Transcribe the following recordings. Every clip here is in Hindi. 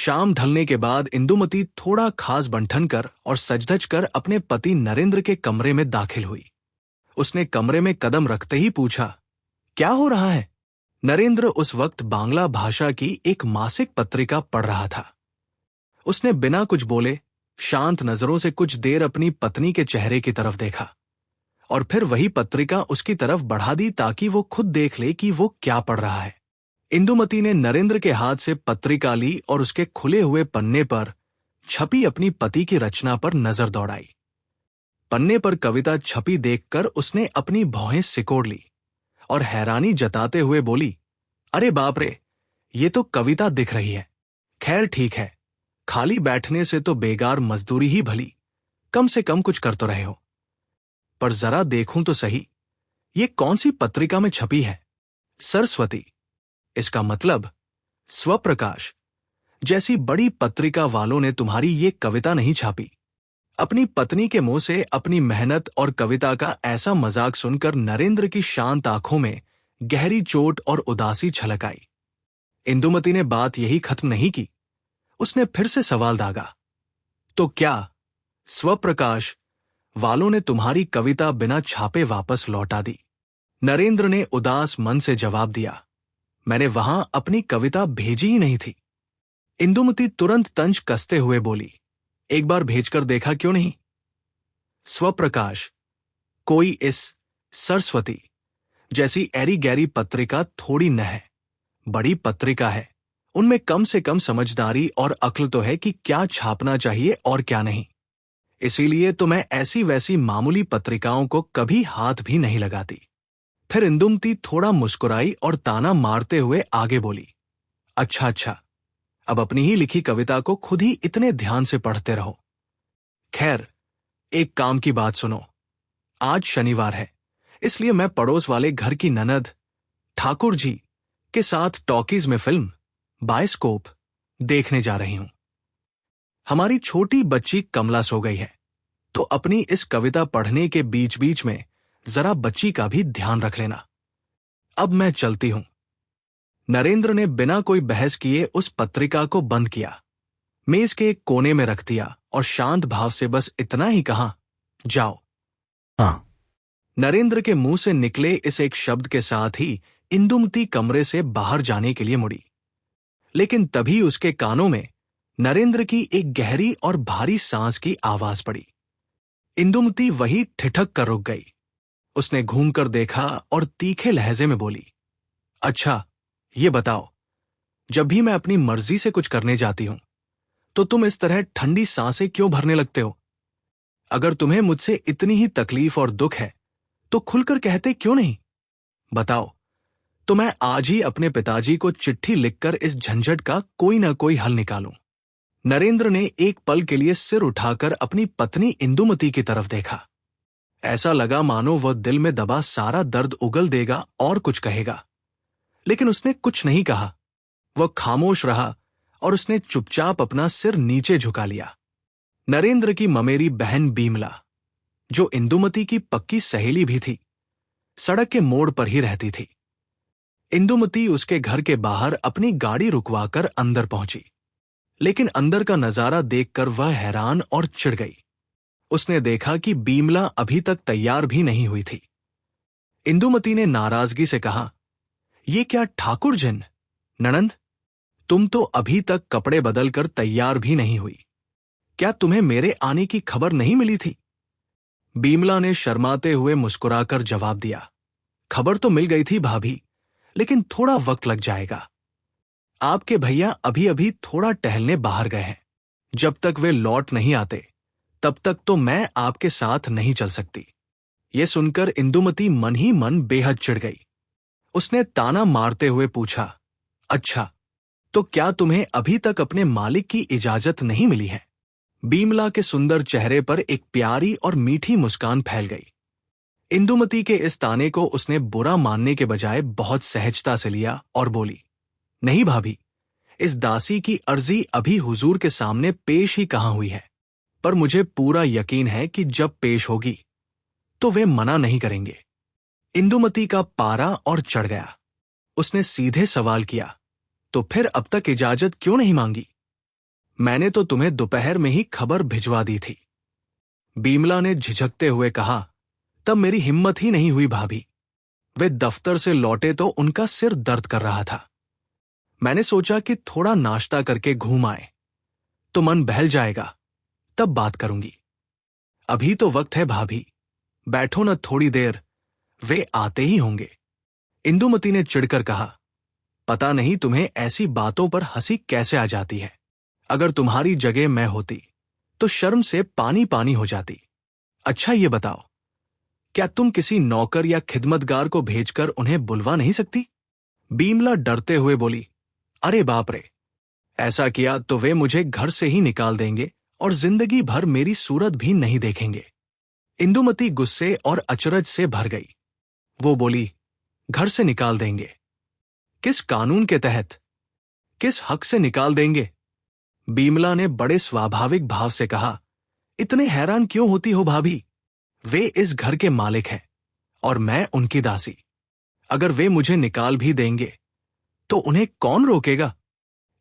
शाम ढलने के बाद इंदुमती थोड़ा खास बंठन कर और सजधज कर अपने पति नरेंद्र के कमरे में दाखिल हुई। उसने कमरे में कदम रखते ही पूछा, क्या हो रहा है? नरेंद्र उस वक्त बांग्ला भाषा की एक मासिक पत्रिका पढ़ रहा था। उसने बिना कुछ बोले शांत नजरों से कुछ देर अपनी पत्नी के चेहरे की तरफ देखा और फिर वही पत्रिका उसकी तरफ बढ़ा दी ताकि वो खुद देख ले कि वो क्या पढ़ रहा है। इंदुमती ने नरेंद्र के हाथ से पत्रिका ली और उसके खुले हुए पन्ने पर छपी अपनी पति की रचना पर नजर दौड़ाई। पन्ने पर कविता छपी देखकर उसने अपनी भौहें सिकोड़ ली और हैरानी जताते हुए बोली, अरे बाप रे, ये तो कविता दिख रही है। खैर ठीक है, खाली बैठने से तो बेगार मजदूरी ही भली, कम से कम कुछ कर तो रहे हो। पर जरा देखूं तो सही, ये कौन सी पत्रिका में छपी है? सरस्वती, इसका मतलब स्वप्रकाश जैसी बड़ी पत्रिका वालों ने तुम्हारी ये कविता नहीं छापी। अपनी पत्नी के मुंह से अपनी मेहनत और कविता का ऐसा मजाक सुनकर नरेंद्र की शांत आंखों में गहरी चोट और उदासी छलक आई। इंदुमती ने बात यही खत्म नहीं की। उसने फिर से सवाल दागा, तो क्या स्वप्रकाश वालों ने तुम्हारी कविता बिना छापे वापस लौटा दी? नरेंद्र ने उदास मन से जवाब दिया, मैंने वहां अपनी कविता भेजी ही नहीं थी। इंदुमती तुरंत तंज कसते हुए बोली, एक बार भेजकर देखा क्यों नहीं? स्वप्रकाश कोई इस सरस्वती जैसी एरी गैरी पत्रिका थोड़ी न है। बड़ी पत्रिका है, उनमें कम से कम समझदारी और अक्ल तो है कि क्या छापना चाहिए और क्या नहीं। इसीलिए तो मैं ऐसी वैसी मामूली पत्रिकाओं को कभी हाथ भी नहीं लगाती। फिर इंदुमती थोड़ा मुस्कुराई और ताना मारते हुए आगे बोली, अच्छा अच्छा, अब अपनी ही लिखी कविता को खुद ही इतने ध्यान से पढ़ते रहो। खैर, एक काम की बात सुनो। आज शनिवार है, इसलिए मैं पड़ोस वाले घर की ननद ठाकुर जी के साथ टॉकीज में फिल्म बायोस्कोप देखने जा रही हूं। हमारी छोटी बच्ची कमला सो गई है, तो अपनी इस कविता पढ़ने के बीच बीच में जरा बच्ची का भी ध्यान रख लेना। अब मैं चलती हूं। नरेंद्र ने बिना कोई बहस किए उस पत्रिका को बंद किया, मेज के एक कोने में रख दिया और शांत भाव से बस इतना ही कहा, जाओ। हाँ। नरेंद्र के मुंह से निकले इस एक शब्द के साथ ही इंदुमती कमरे से बाहर जाने के लिए मुड़ी, लेकिन तभी उसके कानों में नरेंद्र की एक गहरी और भारी सांस की आवाज पड़ी। इंदुमती वही ठिठक कर रुक गई। उसने घूमकर देखा और तीखे लहजे में बोली, अच्छा, ये बताओ, जब भी मैं अपनी मर्जी से कुछ करने जाती हूं तो तुम इस तरह ठंडी सांसें क्यों भरने लगते हो? अगर तुम्हें मुझसे इतनी ही तकलीफ और दुख है तो खुलकर कहते क्यों नहीं? बताओ, तो मैं आज ही अपने पिताजी को चिट्ठी लिखकर इस झंझट का कोई ना कोई हल निकालूं। नरेंद्र ने एक पल के लिए सिर उठाकर अपनी पत्नी इंदुमती की तरफ देखा। ऐसा लगा मानो वह दिल में दबा सारा दर्द उगल देगा और कुछ कहेगा, लेकिन उसने कुछ नहीं कहा। वह खामोश रहा और उसने चुपचाप अपना सिर नीचे झुका लिया। नरेंद्र की ममेरी बहन बीमला, जो इंदुमती की पक्की सहेली भी थी, सड़क के मोड़ पर ही रहती थी। इंदुमती उसके घर के बाहर अपनी गाड़ी रुकवाकर अंदर पहुंची, लेकिन अंदर का नजारा देखकर वह हैरान और चिढ़ गई। उसने देखा कि बीमला अभी तक तैयार भी नहीं हुई थी। इंदुमती ने नाराजगी से कहा, ये क्या ठाकुर जिन, ननंद, तुम तो अभी तक कपड़े बदलकर तैयार भी नहीं हुई। क्या तुम्हें मेरे आने की खबर नहीं मिली थी? बीमला ने शर्माते हुए मुस्कुराकर जवाब दिया, खबर तो मिल गई थी भाभी, लेकिन थोड़ा वक्त लग जाएगा। आपके भैया अभी अभी थोड़ा टहलने बाहर गए हैं। जब तक वे लौट नहीं आते तब तक तो मैं आपके साथ नहीं चल सकती। ये सुनकर इंदुमती मन ही मन बेहद चिढ़ गई। उसने ताना मारते हुए पूछा, अच्छा, तो क्या तुम्हें अभी तक अपने मालिक की इजाजत नहीं मिली है? बीमला के सुंदर चेहरे पर एक प्यारी और मीठी मुस्कान फैल गई। इंदुमती के इस ताने को उसने बुरा मानने के बजाय बहुत सहजता से लिया और बोली, नहीं भाभी, इस दासी की अर्जी अभी हुजूर के सामने पेश ही कहां हुई है, पर मुझे पूरा यकीन है कि जब पेश होगी तो वे मना नहीं करेंगे। इंदुमती का पारा और चढ़ गया। उसने सीधे सवाल किया, तो फिर अब तक इजाजत क्यों नहीं मांगी? मैंने तो तुम्हें दोपहर में ही खबर भिजवा दी थी। बीमला ने झिझकते हुए कहा। तब मेरी हिम्मत ही नहीं हुई भाभी। वे दफ्तर से लौटे तो उनका सिर दर्द कर रहा था। मैंने सोचा कि थोड़ा नाश्ता करके घूम आए तो मन बहल जाएगा, तब बात करूंगी। अभी तो वक्त है भाभी, बैठो न थोड़ी देर, वे आते ही होंगे। इंदुमती ने चिढ़कर कहा। पता नहीं तुम्हें ऐसी बातों पर हंसी कैसे आ जाती है। अगर तुम्हारी जगह मैं होती तो शर्म से पानी पानी हो जाती। अच्छा ये बताओ, क्या तुम किसी नौकर या खिदमतगार को भेजकर उन्हें बुलवा नहीं सकती? बीमला डरते हुए बोली। अरे बाप रे, ऐसा किया तो वे मुझे घर से ही निकाल देंगे और जिंदगी भर मेरी सूरत भी नहीं देखेंगे। इंदुमती गुस्से और अचरज से भर गई। वो बोली, घर से निकाल देंगे? किस कानून के तहत, किस हक से निकाल देंगे? बीमला ने बड़े स्वाभाविक भाव से कहा। इतने हैरान क्यों होती हो भाभी? वे इस घर के मालिक हैं और मैं उनकी दासी। अगर वे मुझे निकाल भी देंगे तो उन्हें कौन रोकेगा?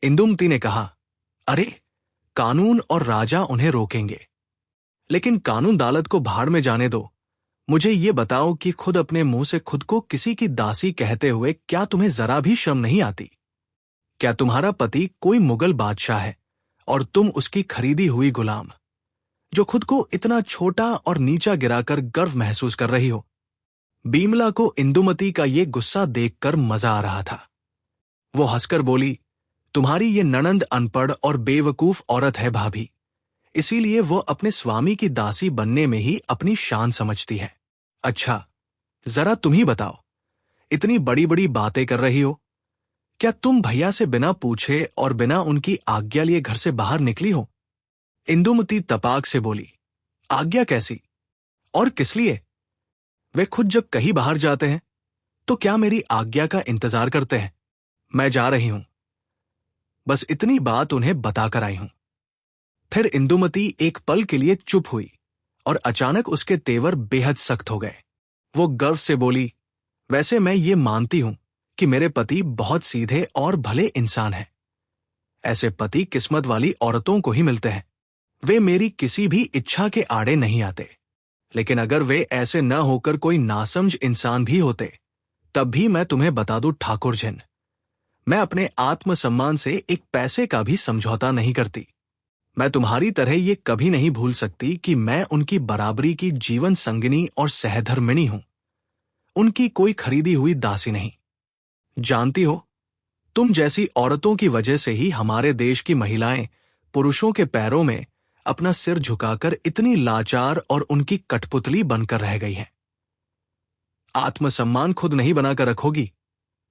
इंदुमती ने कहा। अरे, कानून और राजा उन्हें रोकेंगे। लेकिन कानून दालत को भाड़ में जाने दो। मुझे ये बताओ कि खुद अपने मुंह से खुद को किसी की दासी कहते हुए क्या तुम्हें जरा भी शर्म नहीं आती? क्या तुम्हारा पति कोई मुगल बादशाह है और तुम उसकी खरीदी हुई गुलाम, जो खुद को इतना छोटा और नीचा गिराकर गर्व महसूस कर रही हो? बीमला को इंदुमती का ये गुस्सा देखकर मजा आ रहा था। वो हंसकर बोली, तुम्हारी ये ननंद अनपढ़ और बेवकूफ औरत है भाभी, इसीलिए वो अपने स्वामी की दासी बनने में ही अपनी शान समझती है। अच्छा, जरा तुम ही बताओ, इतनी बड़ी बड़ी बातें कर रही हो, क्या तुम भैया से बिना पूछे और बिना उनकी आज्ञा लिए घर से बाहर निकली हो? इंदुमती तपाक से बोली। आज्ञा कैसी और किस लिए? वे खुद जब कहीं बाहर जाते हैं तो क्या मेरी आज्ञा का इंतजार करते हैं? मैं जा रही हूं, बस इतनी बात उन्हें बताकर आई हूं। फिर इंदुमती एक पल के लिए चुप हुई और अचानक उसके तेवर बेहद सख्त हो गए। वो गर्व से बोली, वैसे मैं ये मानती हूं कि मेरे पति बहुत सीधे और भले इंसान हैं। ऐसे पति किस्मत वाली औरतों को ही मिलते हैं। वे मेरी किसी भी इच्छा के आड़े नहीं आते। लेकिन अगर वे ऐसे न होकर कोई नासमझ इंसान भी होते, तब भी मैं तुम्हें बता दूं ठाकुर जिन, मैं अपने आत्मसम्मान से एक पैसे का भी समझौता नहीं करती। मैं तुम्हारी तरह ये कभी नहीं भूल सकती कि मैं उनकी बराबरी की जीवन संगिनी और सहधर्मिणी हूं, उनकी कोई खरीदी हुई दासी नहीं। जानती हो, तुम जैसी औरतों की वजह से ही हमारे देश की महिलाएं पुरुषों के पैरों में अपना सिर झुकाकर इतनी लाचार और उनकी कठपुतली बनकर रह गई हैं। आत्मसम्मान खुद नहीं बनाकर रखोगी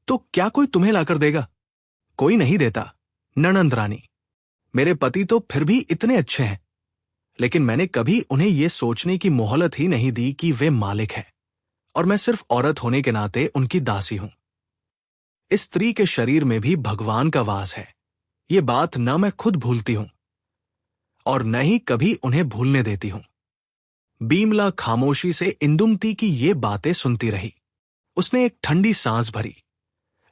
तो क्या कोई तुम्हें लाकर देगा? कोई नहीं देता। ननंद रानी, मेरे पति तो फिर भी इतने अच्छे हैं, लेकिन मैंने कभी उन्हें यह सोचने की मोहलत ही नहीं दी कि वे मालिक हैं और मैं सिर्फ औरत होने के नाते उनकी दासी हूं। इस स्त्री के शरीर में भी भगवान का वास है, ये बात न मैं खुद भूलती हूं और न ही कभी उन्हें भूलने देती हूं। बीमला खामोशी से इंदुमती की ये बातें सुनती रही। उसने एक ठंडी सांस भरी,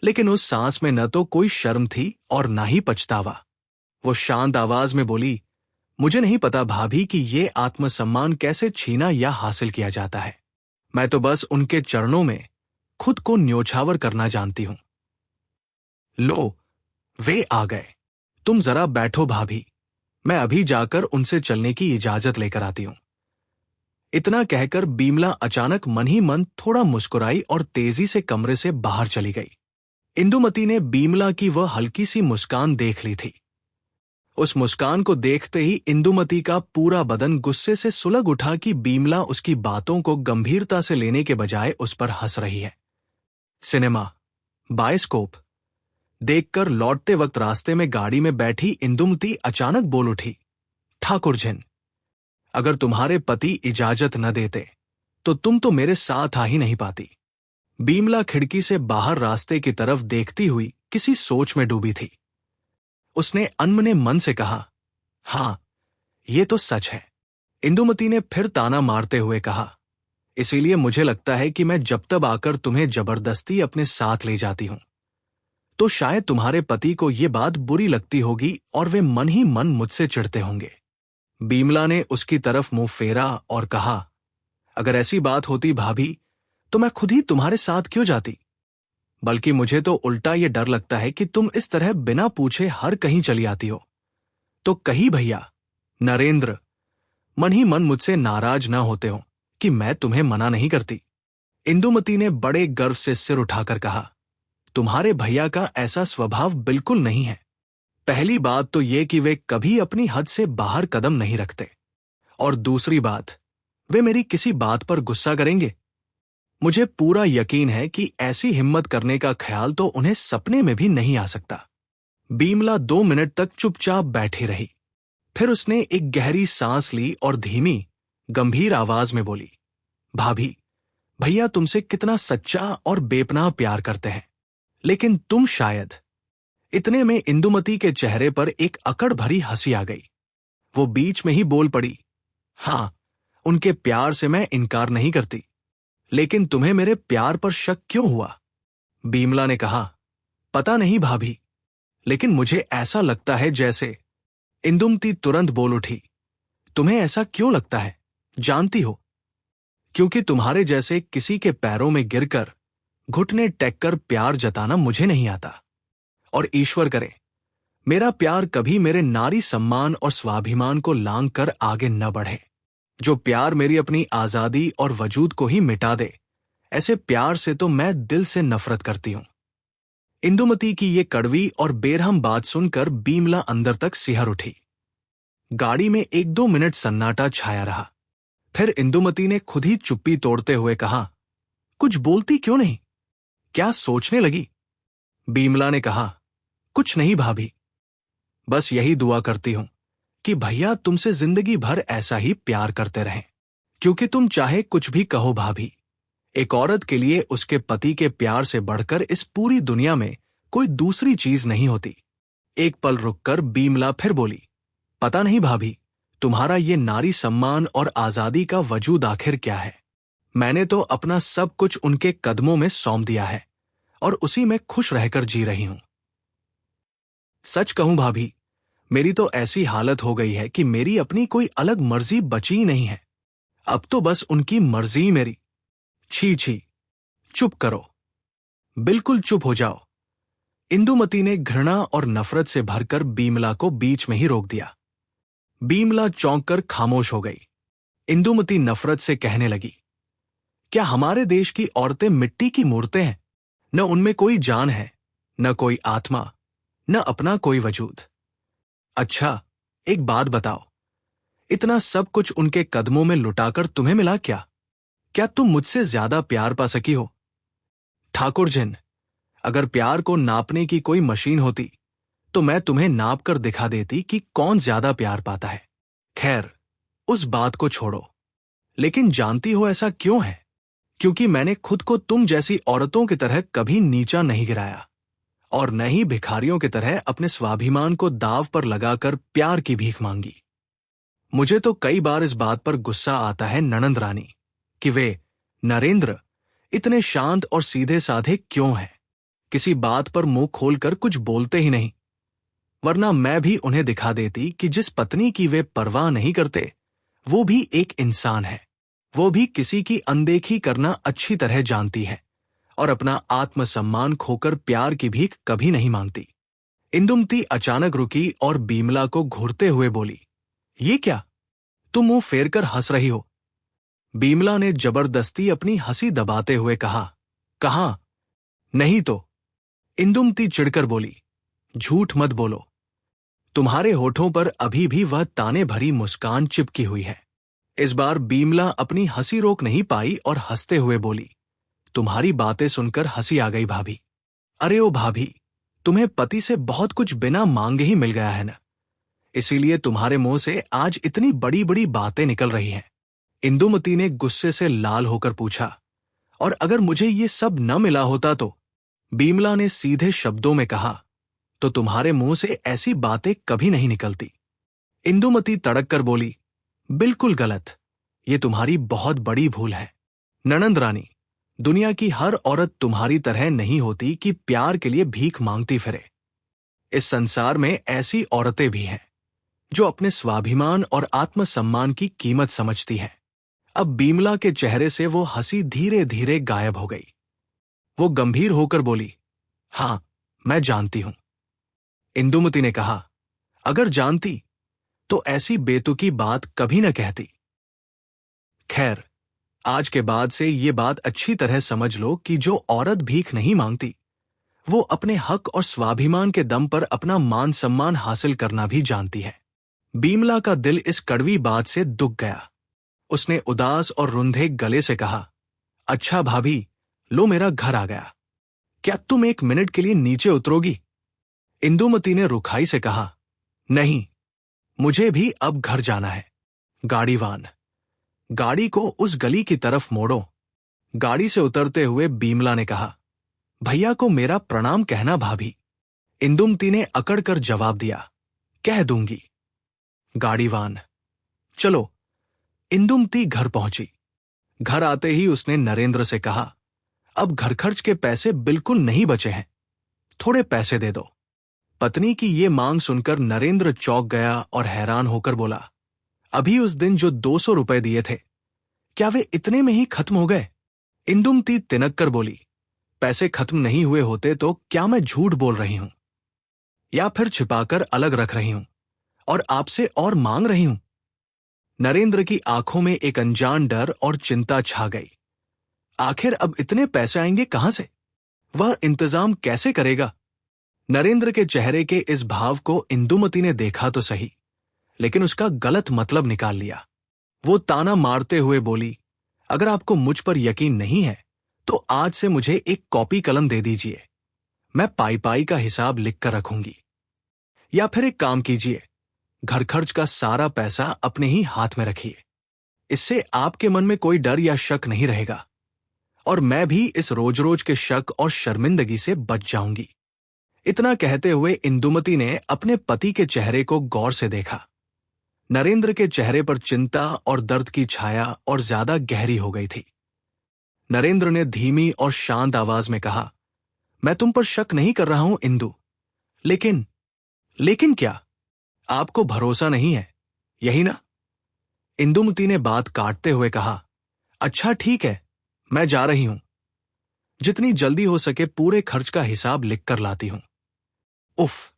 लेकिन उस सांस में न तो कोई शर्म थी और न ही पछतावा। वो शांत आवाज में बोली, मुझे नहीं पता भाभी कि ये आत्मसम्मान कैसे छीना या हासिल किया जाता है। मैं तो बस उनके चरणों में खुद को न्योछावर करना जानती हूं। लो, वे आ गए। तुम जरा बैठो भाभी, मैं अभी जाकर उनसे चलने की इजाजत लेकर आती हूं। इतना कहकर बीमला अचानक मन ही मन थोड़ा मुस्कुराई और तेजी से कमरे से बाहर चली गई। इंदुमती ने बीमला की वह हल्की सी मुस्कान देख ली थी। उस मुस्कान को देखते ही इंदुमती का पूरा बदन गुस्से से सुलग उठा कि बीमला उसकी बातों को गंभीरता से लेने के बजाय उस पर हंस रही है। सिनेमा, बायोस्कोप देखकर लौटते वक्त रास्ते में गाड़ी में बैठी इंदुमती अचानक बोल उठी, ठाकुर जिन, अगर तुम्हारे पति इजाजत न देते तो तुम तो मेरे साथ आ ही नहीं पाती। बीमला खिड़की से बाहर रास्ते की तरफ देखती हुई किसी सोच में डूबी थी। उसने अनमने मन से कहा, हां, ये तो सच है। इंदुमती ने फिर ताना मारते हुए कहा, इसीलिए मुझे लगता है कि मैं जब तब आकर तुम्हें जबरदस्ती अपने साथ ले जाती हूं। तो शायद तुम्हारे पति को ये बात बुरी लगती होगी और वे मन ही मन मुझसे चिढ़ते होंगे। बीमला ने उसकी तरफ मुंह फेरा और कहा, अगर ऐसी बात होती भाभी तो मैं खुद ही तुम्हारे साथ क्यों जाती? बल्कि मुझे तो उल्टा ये डर लगता है कि तुम इस तरह बिना पूछे हर कहीं चली आती हो। तो कहीं भैया नरेंद्र मन ही मन मुझसे नाराज ना होते हो कि मैं तुम्हें मना नहीं करती। इंदुमती ने बड़े गर्व से सिर उठाकर कहा, तुम्हारे भैया का ऐसा स्वभाव बिल्कुल नहीं है। पहली बात तो ये कि वे कभी अपनी हद से बाहर कदम नहीं रखते, और दूसरी बात, वे मेरी किसी बात पर गुस्सा करेंगे? मुझे पूरा यकीन है कि ऐसी हिम्मत करने का ख्याल तो उन्हें सपने में भी नहीं आ सकता। बीमला 2 मिनट तक चुपचाप बैठी रही। फिर उसने एक गहरी सांस ली और धीमी, गंभीर आवाज में बोली, भाभी, भैया तुमसे कितना सच्चा और बेपनाह प्यार करते हैं, लेकिन तुम शायद। इतने में इंदुमती के चेहरे पर एक अकड़ भरी हंसी आ गई। वो बीच में ही बोल पड़ी, हाँ, उनके प्यार से मैं इनकार नहीं करती, लेकिन तुम्हें मेरे प्यार पर शक क्यों हुआ? बीमला ने कहा, पता नहीं भाभी, लेकिन मुझे ऐसा लगता है जैसे। इंदुमती तुरंत बोल उठी, तुम्हें ऐसा क्यों लगता है? जानती हो, क्योंकि तुम्हारे जैसे किसी के पैरों में गिरकर घुटने टेककर प्यार जताना मुझे नहीं आता। और ईश्वर करे मेरा प्यार कभी मेरे नारी सम्मान और स्वाभिमान को लांघ कर आगे न बढ़े। जो प्यार मेरी अपनी आजादी और वजूद को ही मिटा दे, ऐसे प्यार से तो मैं दिल से नफरत करती हूं। इंदुमती की ये कड़वी और बेरहम बात सुनकर बीमला अंदर तक सिहर उठी। गाड़ी में 1-2 मिनट सन्नाटा छाया रहा। फिर इंदुमती ने खुद ही चुप्पी तोड़ते हुए कहा, कुछ बोलती क्यों नहीं? क्या सोचने लगी? बीमला ने कहा, कुछ नहीं भाभी, बस यही दुआ करती हूं कि भैया तुमसे जिंदगी भर ऐसा ही प्यार करते रहें। क्योंकि तुम चाहे कुछ भी कहो भाभी, एक औरत के लिए उसके पति के प्यार से बढ़कर इस पूरी दुनिया में कोई दूसरी चीज नहीं होती। एक पल रुककर बीमला फिर बोली, पता नहीं भाभी, तुम्हारा ये नारी सम्मान और आजादी का वजूद आखिर क्या है? मैंने तो अपना सब कुछ उनके कदमों में सौंप दिया है और उसी में खुश रहकर जी रही हूं। सच कहूं भाभी, मेरी तो ऐसी हालत हो गई है कि मेरी अपनी कोई अलग मर्जी बची नहीं है। अब तो बस उनकी मर्जी मेरी। छी छी, चुप करो, बिल्कुल चुप हो जाओ। इंदुमती ने घृणा और नफरत से भरकर बीमला को बीच में ही रोक दिया। बीमला चौंक कर खामोश हो गई। इंदुमती नफरत से कहने लगी, क्या हमारे देश की औरतें मिट्टी की मूर्तें हैं? न उनमें कोई जान है, न कोई आत्मा, न अपना कोई वजूद। अच्छा, एक बात बताओ, इतना सब कुछ उनके कदमों में लुटाकर तुम्हें मिला क्या? क्या तुम मुझसे ज्यादा प्यार पा सकी हो? ठाकुर जिन, अगर प्यार को नापने की कोई मशीन होती तो मैं तुम्हें नाप कर दिखा देती कि कौन ज्यादा प्यार पाता है। खैर, उस बात को छोड़ो। लेकिन जानती हो ऐसा क्यों है? क्योंकि मैंने खुद को तुम जैसी औरतों की तरह कभी नीचा नहीं गिराया, और न ही भिखारियों की तरह अपने स्वाभिमान को दांव पर लगाकर प्यार की भीख मांगी। मुझे तो कई बार इस बात पर गुस्सा आता है ननंद रानी कि वे नरेंद्र इतने शांत और सीधे साधे क्यों हैं? किसी बात पर मुंह खोलकर कुछ बोलते ही नहीं, वरना मैं भी उन्हें दिखा देती कि जिस पत्नी की वे परवाह नहीं करते, वो भी एक इंसान है। वो भी किसी की अनदेखी करना अच्छी तरह जानती है और अपना आत्मसम्मान खोकर प्यार की भीख कभी नहीं मांगती। इंदुमती अचानक रुकी और बीमला को घूरते हुए बोली, ये क्या, तुम मुंह फेर कर हंस रही हो? बीमला ने जबरदस्ती अपनी हंसी दबाते हुए कहा, कहाँ? नहीं तो। इंदुमती चिढ़कर बोली, झूठ मत बोलो, तुम्हारे होठों पर अभी भी वह ताने भरी मुस्कान चिपकी हुई है। इस बार बीमला अपनी हंसी रोक नहीं पाई और हंसते हुए बोली, तुम्हारी बातें सुनकर हंसी आ गई भाभी। अरे ओ भाभी, तुम्हें पति से बहुत कुछ बिना मांगे ही मिल गया है ना, इसीलिए तुम्हारे मुंह से आज इतनी बड़ी बड़ी बातें निकल रही हैं। इंदुमती ने गुस्से से लाल होकर पूछा, और अगर मुझे ये सब न मिला होता तो? बीमला ने सीधे शब्दों में कहा, तो तुम्हारे मुंह से ऐसी बातें कभी नहीं निकलती। इंदुमती तड़क कर बोली, बिल्कुल गलत, ये तुम्हारी बहुत बड़ी भूल है। ननंद रानी, दुनिया की हर औरत तुम्हारी तरह नहीं होती कि प्यार के लिए भीख मांगती फिरे। इस संसार में ऐसी औरतें भी हैं जो अपने स्वाभिमान और आत्मसम्मान की कीमत समझती हैं। अब बीमला के चेहरे से वो हंसी धीरे धीरे गायब हो गई। वो गंभीर होकर बोली, हां, मैं जानती हूं। इंदुमती ने कहा, अगर जानती तो ऐसी बेतुकी बात कभी न कहती। खैर, आज के बाद से ये बात अच्छी तरह समझ लो कि जो औरत भीख नहीं मांगती, वो अपने हक और स्वाभिमान के दम पर अपना मान सम्मान हासिल करना भी जानती है। बीमला का दिल इस कड़वी बात से दुख गया। उसने उदास और रुंधे गले से कहा, अच्छा भाभी, लो मेरा घर आ गया। क्या तुम 1 मिनट के लिए नीचे उतरोगी? इंदुमती ने रुखाई से कहा, नहीं, मुझे भी अब घर जाना है। गाड़ीवान, गाड़ी को उस गली की तरफ मोड़ो। गाड़ी से उतरते हुए बीमला ने कहा, भैया को मेरा प्रणाम कहना भाभी। इंदुमती ने अकड़ कर जवाब दिया, कह दूंगी। गाड़ीवान, चलो। इंदुमती घर पहुंची। घर आते ही उसने नरेंद्र से कहा, अब घर खर्च के पैसे बिल्कुल नहीं बचे हैं, थोड़े पैसे दे दो। पत्नी की ये मांग सुनकर नरेंद्र चौंक गया और हैरान होकर बोला, अभी उस दिन जो 200 रुपए दिए थे, क्या वे इतने में ही खत्म हो गए? इंदुमती तिनक कर बोली, पैसे खत्म नहीं हुए होते तो क्या मैं झूठ बोल रही हूं या फिर छिपाकर अलग रख रही हूं और आपसे और मांग रही हूं? नरेंद्र की आंखों में एक अनजान डर और चिंता छा गई। आखिर अब इतने पैसे आएंगे कहां से? वह इंतजाम कैसे करेगा? नरेंद्र के चेहरे के इस भाव को इंदुमती ने देखा तो सही, लेकिन उसका गलत मतलब निकाल लिया। वो ताना मारते हुए बोली, अगर आपको मुझ पर यकीन नहीं है तो आज से मुझे एक कॉपी कलम दे दीजिए, मैं पाई पाई का हिसाब लिख कर रखूंगी। या फिर एक काम कीजिए, घर खर्च का सारा पैसा अपने ही हाथ में रखिए। इससे आपके मन में कोई डर या शक नहीं रहेगा और मैं भी इस रोज रोज के शक और शर्मिंदगी से बच जाऊंगी। इतना कहते हुए इंदुमती ने अपने पति के चेहरे को गौर से देखा। नरेंद्र के चेहरे पर चिंता और दर्द की छाया और ज्यादा गहरी हो गई थी। नरेंद्र ने धीमी और शांत आवाज में कहा, मैं तुम पर शक नहीं कर रहा हूं इंदु, लेकिन क्या? आपको भरोसा नहीं है, यही ना? इंदुमती ने बात काटते हुए कहा, अच्छा ठीक है, मैं जा रही हूं। जितनी जल्दी हो सके पूरे खर्च का हिसाब लिख कर लाती हूं। उफ,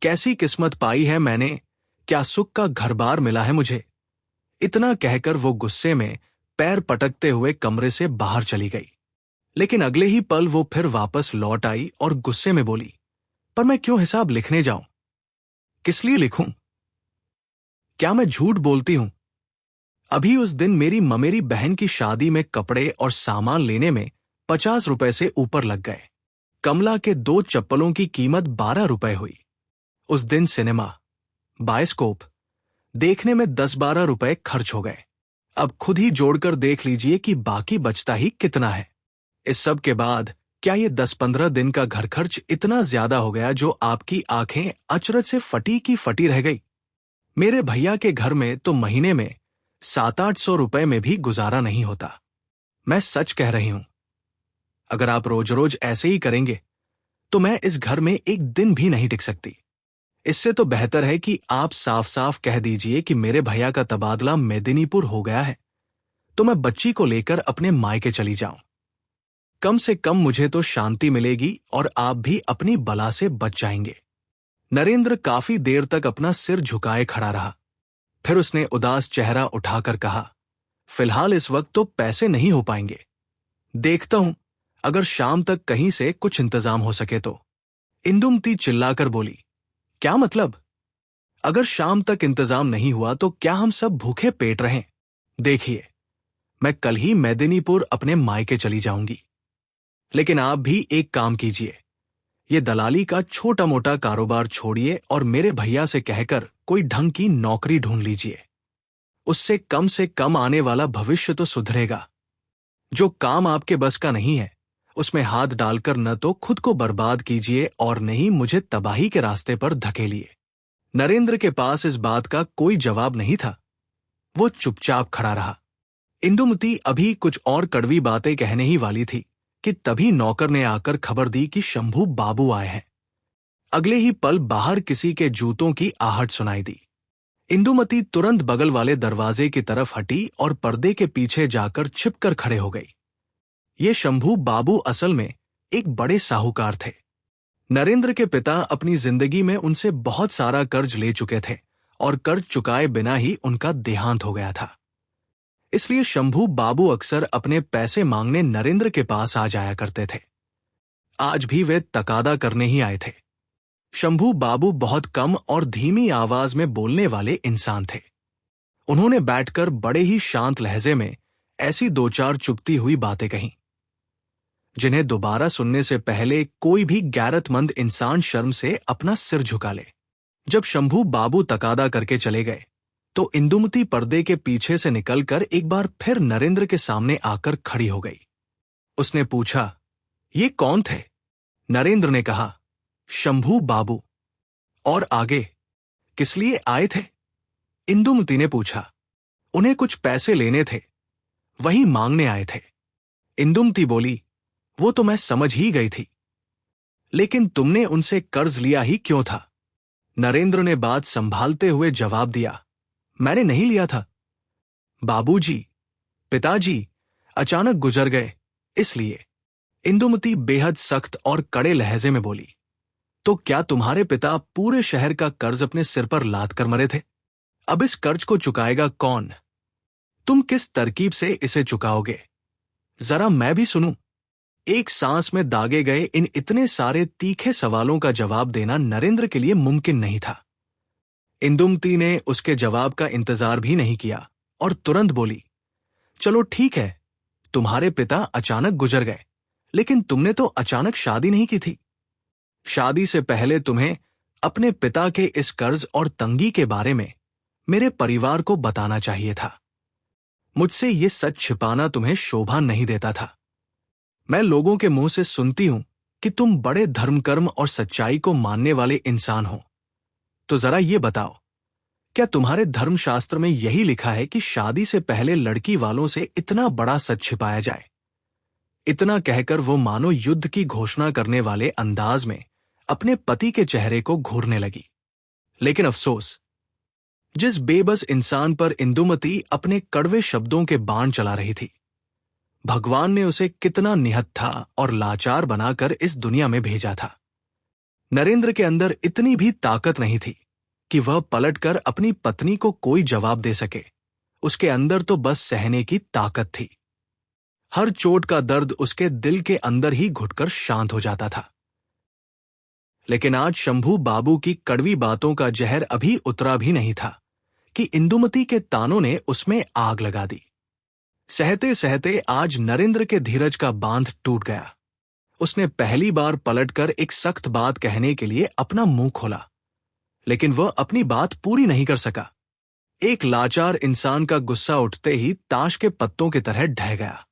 कैसी किस्मत पाई है मैंने, क्या सुख का घर-बार मिला है मुझे। इतना कहकर वो गुस्से में पैर पटकते हुए कमरे से बाहर चली गई। लेकिन अगले ही पल वो फिर वापस लौट आई और गुस्से में बोली, पर मैं क्यों हिसाब लिखने जाऊं? किस लिए लिखूं? क्या मैं झूठ बोलती हूं? अभी उस दिन मेरी ममेरी बहन की शादी में कपड़े और सामान लेने में 50 रुपए से ऊपर लग गए। कमला के 2 चप्पलों की कीमत 12 रुपए हुई। उस दिन सिनेमा, बायोस्कोप देखने में 10-12 रुपए खर्च हो गए। अब खुद ही जोड़कर देख लीजिए कि बाकी बचता ही कितना है। इस सब के बाद क्या ये 10-15 दिन का घर खर्च इतना ज्यादा हो गया जो आपकी आंखें अचरज से फटी की फटी रह गई? मेरे भैया के घर में तो महीने में 700-800 रुपए में भी गुजारा नहीं होता। मैं सच कह रही हूं। अगर आप रोज रोज ऐसे ही करेंगे तो मैं इस घर में एक दिन भी नहीं टिक सकती। इससे तो बेहतर है कि आप साफ साफ कह दीजिए कि मेरे भैया का तबादला मेदिनीपुर हो गया है, तो मैं बच्ची को लेकर अपने मायके चली जाऊं। कम से कम मुझे तो शांति मिलेगी और आप भी अपनी बला से बच जाएंगे। नरेंद्र काफी देर तक अपना सिर झुकाए खड़ा रहा। फिर उसने उदास चेहरा उठाकर कहा, फिलहाल इस वक्त तो पैसे नहीं हो पाएंगे। देखता हूं, अगर शाम तक कहीं से कुछ इंतजाम हो सके तो। इंदुमती चिल्लाकर बोली, क्या मतलब? अगर शाम तक इंतजाम नहीं हुआ तो क्या हम सब भूखे पेट रहें? देखिए, मैं कल ही मेदिनीपुर अपने मायके चली जाऊंगी। लेकिन आप भी एक काम कीजिए, ये दलाली का छोटा मोटा कारोबार छोड़िए और मेरे भैया से कहकर कोई ढंग की नौकरी ढूंढ लीजिए। उससे कम से कम आने वाला भविष्य तो सुधरेगा। जो काम आपके बस का नहीं है उसमें हाथ डालकर न तो खुद को बर्बाद कीजिए और नहीं मुझे तबाही के रास्ते पर धकेलिए। नरेंद्र के पास इस बात का कोई जवाब नहीं था। वो चुपचाप खड़ा रहा। इंदुमती अभी कुछ और कड़वी बातें कहने ही वाली थी कि तभी नौकर ने आकर खबर दी कि शंभू बाबू आए हैं। अगले ही पल बाहर किसी के जूतों की आहट सुनाई दी। इंदुमती तुरंत बगल वाले दरवाजे की तरफ हटी और पर्दे के पीछे जाकर छिपकर खड़े हो गई। ये शंभू बाबू असल में एक बड़े साहूकार थे। नरेंद्र के पिता अपनी जिंदगी में उनसे बहुत सारा कर्ज ले चुके थे और कर्ज चुकाए बिना ही उनका देहांत हो गया था। इसलिए शंभू बाबू अक्सर अपने पैसे मांगने नरेंद्र के पास आ जाया करते थे। आज भी वे तकादा करने ही आए थे। शंभू बाबू बहुत कम और धीमी आवाज में बोलने वाले इंसान थे। उन्होंने बैठकर बड़े ही शांत लहजे में ऐसी दो चार चुभती हुई बातें कहीं जिन्हें दोबारा सुनने से पहले कोई भी गैरतमंद इंसान शर्म से अपना सिर झुका ले। जब शंभू बाबू तकादा करके चले गए तो इंदुमती पर्दे के पीछे से निकलकर एक बार फिर नरेंद्र के सामने आकर खड़ी हो गई। उसने पूछा, ये कौन थे? नरेंद्र ने कहा, शंभू बाबू। और आगे किस लिए आए थे? इंदुमती ने पूछा। उन्हें कुछ पैसे लेने थे, वही मांगने आए थे। इंदुमती बोली, वो तो मैं समझ ही गई थी, लेकिन तुमने उनसे कर्ज लिया ही क्यों था? नरेंद्र ने बात संभालते हुए जवाब दिया, मैंने नहीं लिया था। बाबूजी, पिताजी अचानक गुजर गए, इसलिए। इंदुमती बेहद सख्त और कड़े लहजे में बोली, तो क्या तुम्हारे पिता पूरे शहर का कर्ज अपने सिर पर लाद कर मरे थे? अब इस कर्ज को चुकाएगा कौन? तुम किस तरकीब से इसे चुकाओगे? जरा मैं भी सुनूं। एक सांस में दागे गए इन इतने सारे तीखे सवालों का जवाब देना नरेंद्र के लिए मुमकिन नहीं था। इंदुमती ने उसके जवाब का इंतजार भी नहीं किया और तुरंत बोली, चलो ठीक है, तुम्हारे पिता अचानक गुजर गए, लेकिन तुमने तो अचानक शादी नहीं की थी। शादी से पहले तुम्हें अपने पिता के इस कर्ज और तंगी के बारे में मेरे परिवार को बताना चाहिए था। मुझसे ये सच छिपाना तुम्हें शोभा नहीं देता था। मैं लोगों के मुंह से सुनती हूं कि तुम बड़े धर्म कर्म और सच्चाई को मानने वाले इंसान हो। तो जरा ये बताओ, क्या तुम्हारे धर्मशास्त्र में यही लिखा है कि शादी से पहले लड़की वालों से इतना बड़ा सच छिपाया जाए? इतना कहकर वो मानो युद्ध की घोषणा करने वाले अंदाज में अपने पति के चेहरे को घूरने लगी। लेकिन अफसोस, जिस बेबस इंसान पर इंदुमती अपने कड़वे शब्दों के बाण चला रही थी, भगवान ने उसे कितना निहत्था और लाचार बनाकर इस दुनिया में भेजा था। नरेंद्र के अंदर इतनी भी ताकत नहीं थी कि वह पलटकर अपनी पत्नी को कोई जवाब दे सके। उसके अंदर तो बस सहने की ताकत थी। हर चोट का दर्द उसके दिल के अंदर ही घुटकर शांत हो जाता था। लेकिन आज शंभू बाबू की कड़वी बातों का जहर अभी उतरा भी नहीं था कि इंदुमती के तानों ने उसमें आग लगा दी। सहते सहते आज नरेंद्र के धीरज का बांध टूट गया। उसने पहली बार पलटकर एक सख्त बात कहने के लिए अपना मुंह खोला, लेकिन वह अपनी बात पूरी नहीं कर सका। एक लाचार इंसान का गुस्सा उठते ही ताश के पत्तों की तरह ढह गया।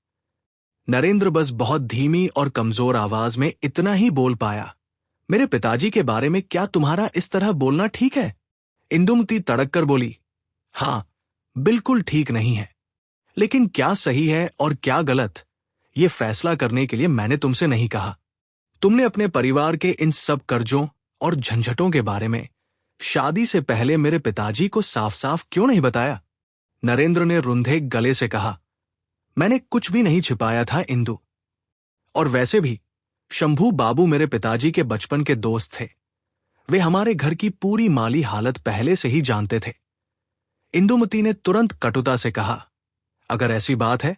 नरेंद्र बस बहुत धीमी और कमजोर आवाज में इतना ही बोल पाया, मेरे पिताजी के बारे में क्या तुम्हारा इस तरह बोलना ठीक है? इंदुमती तड़क कर बोली, हाँ, बिल्कुल ठीक नहीं है, लेकिन क्या सही है और क्या गलत, ये फैसला करने के लिए मैंने तुमसे नहीं कहा। तुमने अपने परिवार के इन सब कर्जों और झंझटों के बारे में शादी से पहले मेरे पिताजी को साफ साफ क्यों नहीं बताया? नरेंद्र ने रुंधे गले से कहा, मैंने कुछ भी नहीं छिपाया था इंदु। और वैसे भी शंभू बाबू मेरे पिताजी के बचपन के दोस्त थे। वे हमारे घर की पूरी माली हालत पहले से ही जानते थे। इंदुमती ने तुरंत कटुता से कहा, अगर ऐसी बात है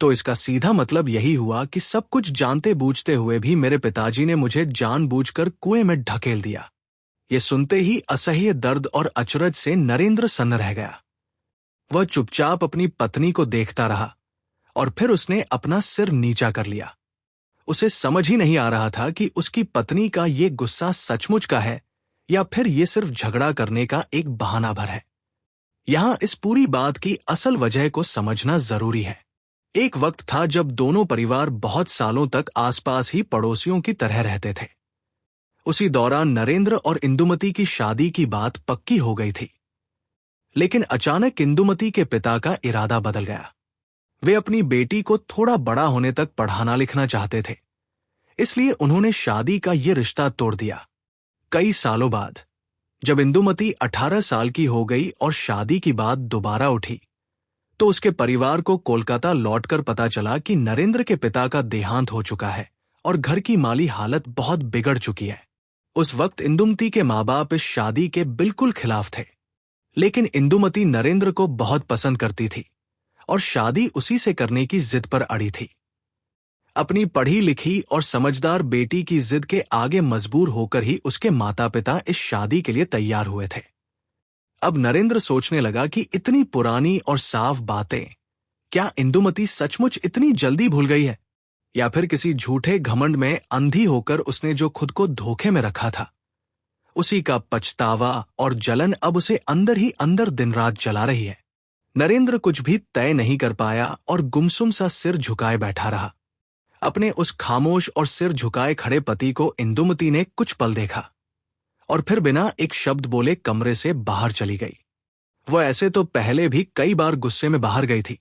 तो इसका सीधा मतलब यही हुआ कि सब कुछ जानते बूझते हुए भी मेरे पिताजी ने मुझे जानबूझकर कुएं में ढकेल दिया। ये सुनते ही असह्य दर्द और अचरज से नरेंद्र सन्न रह गया। वह चुपचाप अपनी पत्नी को देखता रहा और फिर उसने अपना सिर नीचा कर लिया। उसे समझ ही नहीं आ रहा था कि उसकी पत्नी का ये गुस्सा सचमुच का है या फिर ये सिर्फ झगड़ा करने का एक बहाना भर है। यहां इस पूरी बात की असल वजह को समझना जरूरी है। एक वक्त था जब दोनों परिवार बहुत सालों तक आसपास ही पड़ोसियों की तरह रहते थे। उसी दौरान नरेंद्र और इंदुमती की शादी की बात पक्की हो गई थी। लेकिन अचानक इंदुमती के पिता का इरादा बदल गया। वे अपनी बेटी को थोड़ा बड़ा होने तक पढ़ाना लिखना चाहते थे, इसलिए उन्होंने शादी का ये रिश्ता तोड़ दिया। कई सालों बाद जब इंदुमती 18 साल की हो गई और शादी की बात दोबारा उठी, तो उसके परिवार को कोलकाता लौटकर पता चला कि नरेंद्र के पिता का देहांत हो चुका है और घर की माली हालत बहुत बिगड़ चुकी है। उस वक्त इंदुमती के माँ बाप इस शादी के बिल्कुल खिलाफ थे, लेकिन इंदुमती नरेंद्र को बहुत पसंद करती थी और शादी उसी से करने की जिद पर अड़ी थी। अपनी पढ़ी लिखी और समझदार बेटी की जिद के आगे मजबूर होकर ही उसके माता पिता इस शादी के लिए तैयार हुए थे। अब नरेंद्र सोचने लगा कि इतनी पुरानी और साफ बातें क्या इंदुमती सचमुच इतनी जल्दी भूल गई है, या फिर किसी झूठे घमंड में अंधी होकर उसने जो खुद को धोखे में रखा था, उसी का पछतावा और जलन अब उसे अंदर ही अंदर दिन रात जला रही है। नरेंद्र कुछ भी तय नहीं कर पाया और गुमसुम सा सिर झुकाए बैठा रहा। अपने उस खामोश और सिर झुकाए खड़े पति को इंदुमती ने कुछ पल देखा और फिर बिना एक शब्द बोले कमरे से बाहर चली गई। वह ऐसे तो पहले भी कई बार गुस्से में बाहर गई थी,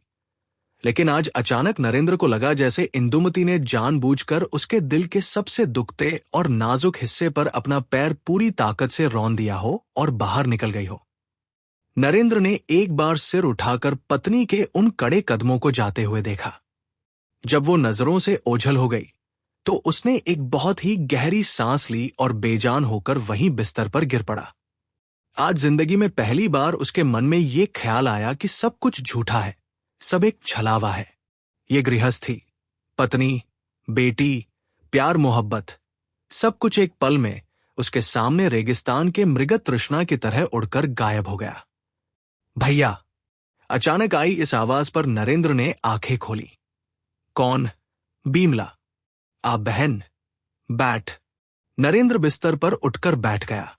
लेकिन आज अचानक नरेंद्र को लगा जैसे इंदुमती ने जानबूझकर उसके दिल के सबसे दुखते और नाजुक हिस्से पर अपना पैर पूरी ताकत से रौंद दिया हो और बाहर निकल गई हो। नरेंद्र ने एक बार सिर उठाकर पत्नी के उन कड़े कदमों को जाते हुए देखा। जब वो नजरों से ओझल हो गई तो उसने एक बहुत ही गहरी सांस ली और बेजान होकर वहीं बिस्तर पर गिर पड़ा। आज जिंदगी में पहली बार उसके मन में ये ख्याल आया कि सब कुछ झूठा है, सब एक छलावा है। ये गृहस्थी, पत्नी, बेटी, प्यार मोहब्बत, सब कुछ एक पल में उसके सामने रेगिस्तान के मृगत तृष्णा की तरह उड़कर गायब हो गया। भैया! अचानक आई इस आवाज पर नरेंद्र ने आंखें खोली। कौन? बीमला। आप बहन? बैठ। नरेंद्र बिस्तर पर उठकर बैठ गया।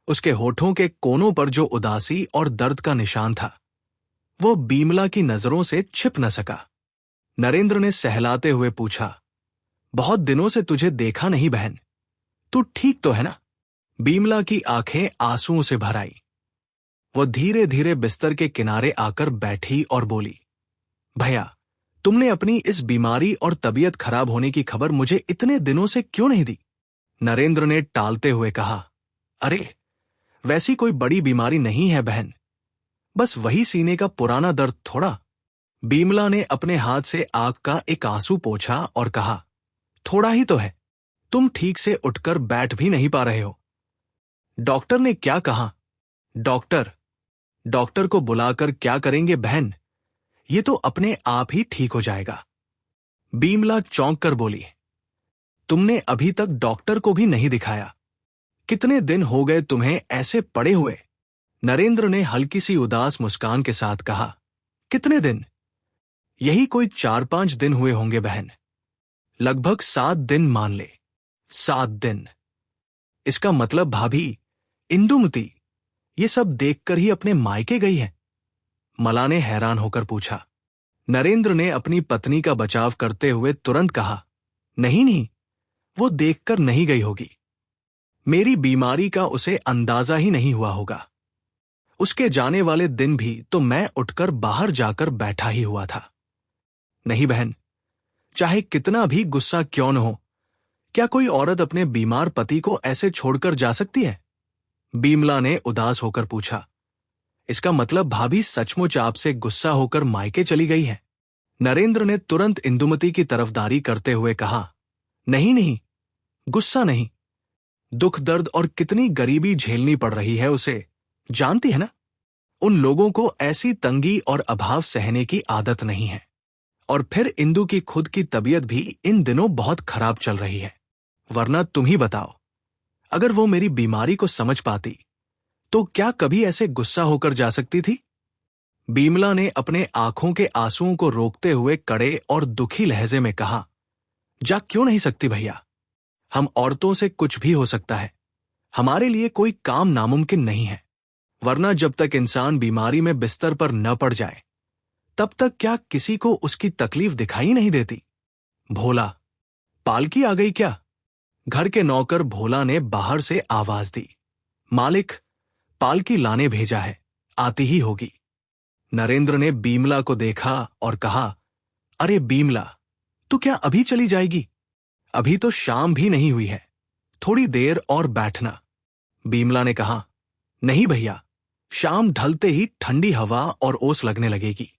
उसके होठों के कोनों पर जो उदासी और दर्द का निशान था, वो बीमला की नजरों से छिप न सका। नरेंद्र ने सहलाते हुए पूछा, बहुत दिनों से तुझे देखा नहीं बहन, तू ठीक तो है ना? बीमला की आंखें आंसुओं से भर आई। वो धीरे धीरे बिस्तर के किनारे आकर बैठी और बोली, भैया, तुमने अपनी इस बीमारी और तबीयत खराब होने की खबर मुझे इतने दिनों से क्यों नहीं दी? नरेंद्र ने टालते हुए कहा, अरे वैसी कोई बड़ी बीमारी नहीं है बहन, बस वही सीने का पुराना दर्द थोड़ा। बीमला ने अपने हाथ से आंख का एक आंसू पोंछा और कहा, थोड़ा ही तो है, तुम ठीक से उठकर बैठ भी नहीं पा रहे हो। डॉक्टर ने क्या कहा? डॉक्टर को बुलाकर क्या करेंगे बहन, ये तो अपने आप ही ठीक हो जाएगा। बीमला चौंक कर बोली, तुमने अभी तक डॉक्टर को भी नहीं दिखाया, कितने दिन हो गए तुम्हें ऐसे पड़े हुए? नरेंद्र ने हल्की सी उदास मुस्कान के साथ कहा, कितने दिन? यही कोई 4-5 दिन हुए होंगे बहन, लगभग 7 दिन मान ले। 7 दिन? इसका मतलब भाभी, इंदुमती ये सब देखकर ही अपने मायके गई है? मला ने हैरान होकर पूछा। नरेंद्र ने अपनी पत्नी का बचाव करते हुए तुरंत कहा, नहीं, वो देखकर नहीं गई होगी। मेरी बीमारी का उसे अंदाजा ही नहीं हुआ होगा। उसके जाने वाले दिन भी तो मैं उठकर बाहर जाकर बैठा ही हुआ था। नहीं बहन, चाहे कितना भी गुस्सा क्यों न हो, क्या कोई औरत अपने बीमार पति को ऐसे छोड़कर जा सकती है? बीमला ने उदास होकर पूछा। इसका मतलब भाभी सचमुच आपसे गुस्सा होकर मायके चली गई है? नरेंद्र ने तुरंत इंदुमती की तरफदारी करते हुए कहा, नहीं, गुस्सा नहीं, दुख दर्द और कितनी गरीबी झेलनी पड़ रही है उसे, जानती है ना? उन लोगों को ऐसी तंगी और अभाव सहने की आदत नहीं है। और फिर इंदु की खुद की तबीयत भी इन दिनों बहुत खराब चल रही है। वरना तुम ही बताओ, अगर वो मेरी बीमारी को समझ पाती तो क्या कभी ऐसे गुस्सा होकर जा सकती थी? बीमला ने अपने आंखों के आंसुओं को रोकते हुए कड़े और दुखी लहजे में कहा, जा क्यों नहीं सकती भैया? हम औरतों से कुछ भी हो सकता है, हमारे लिए कोई काम नामुमकिन नहीं है। वरना जब तक इंसान बीमारी में बिस्तर पर न पड़ जाए, तब तक क्या किसी को उसकी तकलीफ दिखाई नहीं देती? भोला, पालकी आ गई क्या? घर के नौकर भोला ने बाहर से आवाज दी। मालिक, पालकी लाने भेजा है, आती ही होगी। नरेंद्र ने बीमला को देखा और कहा, अरे बीमला, तू क्या अभी चली जाएगी? अभी तो शाम भी नहीं हुई है, थोड़ी देर और बैठना। बीमला ने कहा, नहीं भैया, शाम ढलते ही ठंडी हवा और ओस लगने लगेगी,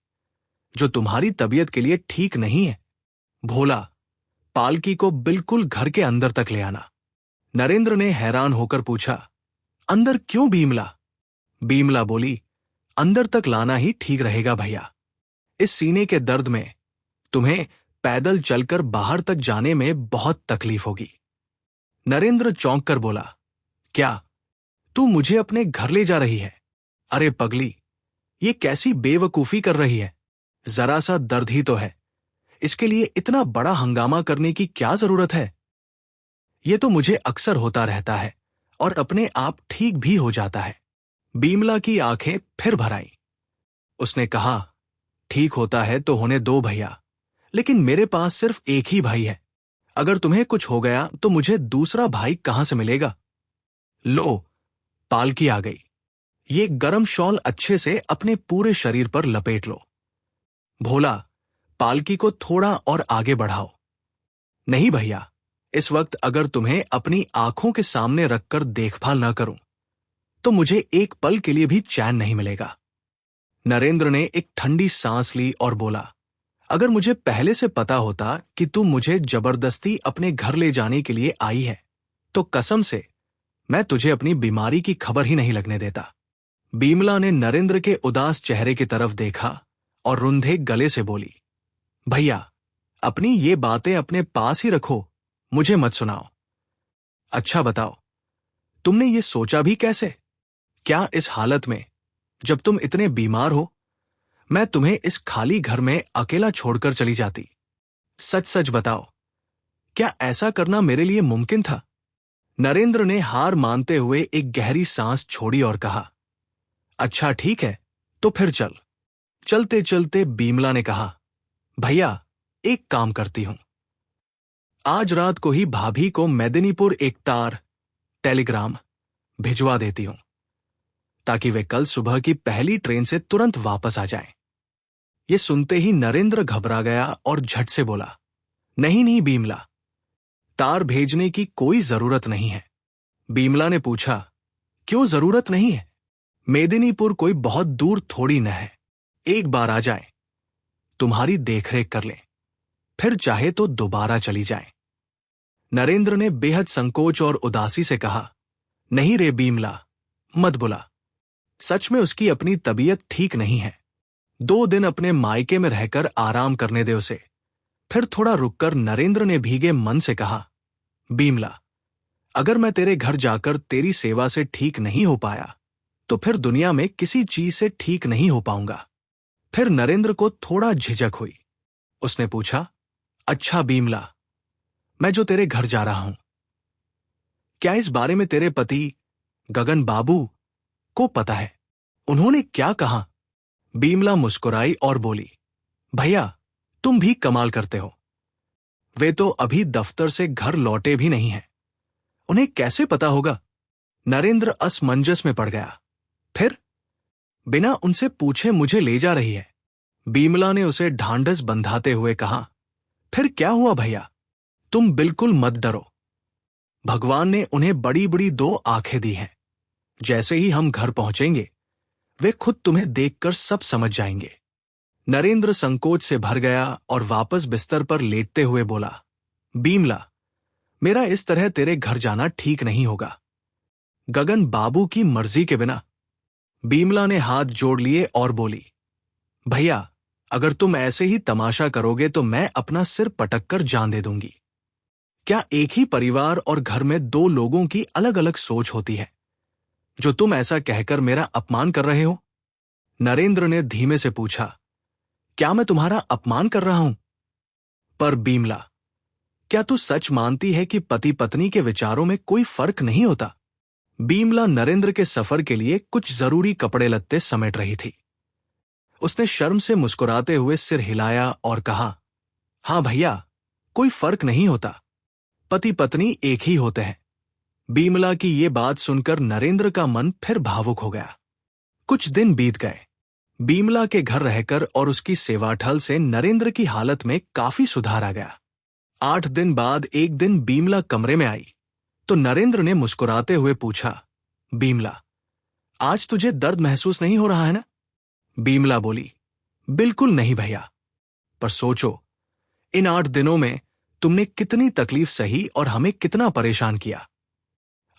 जो तुम्हारी तबीयत के लिए ठीक नहीं है। भोला, पालकी को बिल्कुल घर के अंदर तक ले आना। नरेंद्र ने हैरान होकर पूछा, अंदर क्यों बीमला? बीमला बोली, अंदर तक लाना ही ठीक रहेगा भैया। इस सीने के दर्द में तुम्हें पैदल चलकर बाहर तक जाने में बहुत तकलीफ होगी। नरेंद्र चौंक कर बोला, क्या तू मुझे अपने घर ले जा रही है? अरे पगली, ये कैसी बेवकूफी कर रही है? जरा सा दर्द ही तो है, इसके लिए इतना बड़ा हंगामा करने की क्या जरूरत है? ये तो मुझे अक्सर होता रहता है और अपने आप ठीक भी हो जाता है। बीमला की आंखें फिर भर आईं। उसने कहा, ठीक होता है तो होने दो भैया, लेकिन मेरे पास सिर्फ एक ही भाई है। अगर तुम्हें कुछ हो गया तो मुझे दूसरा भाई कहां से मिलेगा? लो, पालकी आ गई। ये गरम शॉल अच्छे से अपने पूरे शरीर पर लपेट लो। भोला, पालकी को थोड़ा और आगे बढ़ाओ। नहीं भैया, इस वक्त अगर तुम्हें अपनी आंखों के सामने रखकर देखभाल न करूं तो मुझे एक पल के लिए भी चैन नहीं मिलेगा। नरेंद्र ने एक ठंडी सांस ली और बोला, अगर मुझे पहले से पता होता कि तुम मुझे जबरदस्ती अपने घर ले जाने के लिए आई है तो कसम से मैं तुझे अपनी बीमारी की खबर ही नहीं लगने देता। बीमला ने नरेंद्र के उदास चेहरे की तरफ देखा और रुंधे गले से बोली, भैया, अपनी ये बातें अपने पास ही रखो, मुझे मत सुनाओ। अच्छा बताओ, तुमने ये सोचा भी कैसे? क्या इस हालत में, जब तुम इतने बीमार हो, मैं तुम्हें इस खाली घर में अकेला छोड़कर चली जाती? सच सच बताओ, क्या ऐसा करना मेरे लिए मुमकिन था? नरेंद्र ने हार मानते हुए एक गहरी सांस छोड़ी और कहा, अच्छा ठीक है, तो फिर चल। चलते चलते बीमला ने कहा, भैया, एक काम करती हूं, आज रात को ही भाभी को मेदिनीपुर एक तार टेलीग्राम भिजवा देती हूं, ताकि वे कल सुबह की पहली ट्रेन से तुरंत वापस आ जाएं। ये सुनते ही नरेंद्र घबरा गया और झट से बोला, नहीं नहीं बीमला, तार भेजने की कोई जरूरत नहीं है। बीमला ने पूछा, क्यों जरूरत नहीं है? मेदिनीपुर कोई बहुत दूर थोड़ी न है, एक बार आ जाए, तुम्हारी देखरेख कर लें, फिर चाहे तो दोबारा चली जाए। नरेंद्र ने बेहद संकोच और उदासी से कहा, नहीं रे बीमला, मत बुला। सच में उसकी अपनी तबीयत ठीक नहीं है। 2 दिन अपने मायके में रहकर आराम करने दे उसे। फिर थोड़ा रुककर नरेंद्र ने भीगे मन से कहा, बीमला, अगर मैं तेरे घर जाकर तेरी सेवा से ठीक नहीं हो पाया तो फिर दुनिया में किसी चीज से ठीक नहीं हो पाऊंगा। फिर नरेंद्र को थोड़ा झिझक हुई। उसने पूछा, अच्छा बीमला, मैं जो तेरे घर जा रहा हूं, क्या इस बारे में तेरे पति गगन बाबू को पता है? उन्होंने क्या कहा? बीमला मुस्कुराई और बोली, भैया, तुम भी कमाल करते हो। वे तो अभी दफ्तर से घर लौटे भी नहीं हैं, उन्हें कैसे पता होगा? नरेंद्र असमंजस में पड़ गया। फिर बिना उनसे पूछे मुझे ले जा रही है। बीमला ने उसे ढांढस बंधाते हुए कहा, फिर क्या हुआ भैया, तुम बिल्कुल मत डरो। भगवान ने उन्हें बड़ी बड़ी 2 आंखें दी हैं। जैसे ही हम घर पहुंचेंगे वे खुद तुम्हें देखकर सब समझ जाएंगे। नरेंद्र संकोच से भर गया और वापस बिस्तर पर लेटते हुए बोला, बीमला, मेरा इस तरह तेरे घर जाना ठीक नहीं होगा, गगन बाबू की मर्जी के बिना। बीमला ने हाथ जोड़ लिए और बोली, भैया, अगर तुम ऐसे ही तमाशा करोगे तो मैं अपना सिर पटक कर जान दे दूंगी। क्या एक ही परिवार और घर में 2 लोगों की अलग अलग सोच होती है, जो तुम ऐसा कहकर मेरा अपमान कर रहे हो? नरेंद्र ने धीमे से पूछा, क्या मैं तुम्हारा अपमान कर रहा हूं? पर बीमला, क्या तू सच मानती है कि पति पत्नी के विचारों में कोई फर्क नहीं होता? बीमला नरेंद्र के सफर के लिए कुछ जरूरी कपड़े लत्ते समेट रही थी। उसने शर्म से मुस्कुराते हुए सिर हिलाया और कहा, हां भैया, कोई फर्क नहीं होता, पति पत्नी एक ही होते हैं। बीमला की ये बात सुनकर नरेंद्र का मन फिर भावुक हो गया। कुछ दिन बीत गए। बीमला के घर रहकर और उसकी सेवाठल से नरेंद्र की हालत में काफी सुधार आ गया। 8 दिन बाद एक दिन बीमला कमरे में आई तो नरेंद्र ने मुस्कुराते हुए पूछा, बीमला, आज तुझे दर्द महसूस नहीं हो रहा है ना? बीमला बोली, बिल्कुल नहीं भैया। पर सोचो, इन 8 दिनों में तुमने कितनी तकलीफ सही और हमें कितना परेशान किया।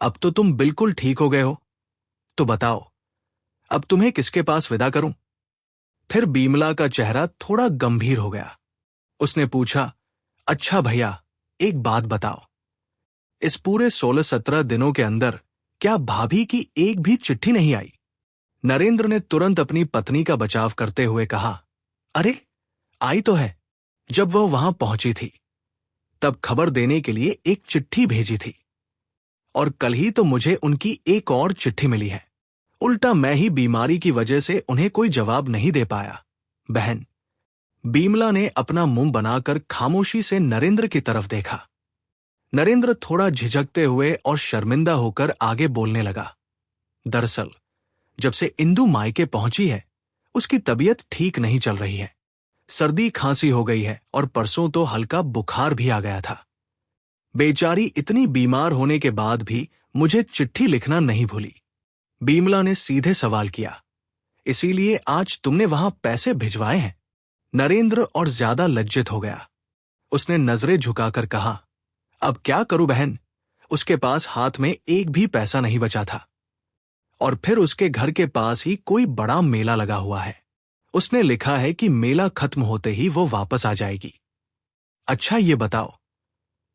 अब तो तुम बिल्कुल ठीक हो गए हो, तो बताओ अब तुम्हें किसके पास विदा करूं? फिर बीमला का चेहरा थोड़ा गंभीर हो गया। उसने पूछा, अच्छा भैया, एक बात बताओ, इस पूरे 16-17 दिनों के अंदर क्या भाभी की एक भी चिट्ठी नहीं आई? नरेंद्र ने तुरंत अपनी पत्नी का बचाव करते हुए कहा, अरे आई तो है। जब वह वहां पहुंची थी तब खबर देने के लिए एक चिट्ठी भेजी थी और कल ही तो मुझे उनकी एक और चिट्ठी मिली है। उल्टा मैं ही बीमारी की वजह से उन्हें कोई जवाब नहीं दे पाया। बहन, बीमला ने अपना मुंह बनाकर खामोशी से नरेंद्र की तरफ देखा। नरेंद्र थोड़ा झिझकते हुए और शर्मिंदा होकर आगे बोलने लगा, दरअसल जब से इंदु मायके पहुंची है उसकी तबीयत ठीक नहीं चल रही है। सर्दी खांसी हो गई है और परसों तो हल्का बुखार भी आ गया था। बेचारी इतनी बीमार होने के बाद भी मुझे चिट्ठी लिखना नहीं भूली। बीमला ने सीधे सवाल किया, इसीलिए आज तुमने वहां पैसे भिजवाए हैं? नरेंद्र और ज्यादा लज्जित हो गया। उसने नजरें झुकाकर कहा, अब क्या करूं बहन, उसके पास हाथ में एक भी पैसा नहीं बचा था। और फिर उसके घर के पास ही कोई बड़ा मेला लगा हुआ है। उसने लिखा है कि मेला खत्म होते ही वो वापस आ जाएगी। अच्छा ये बताओ,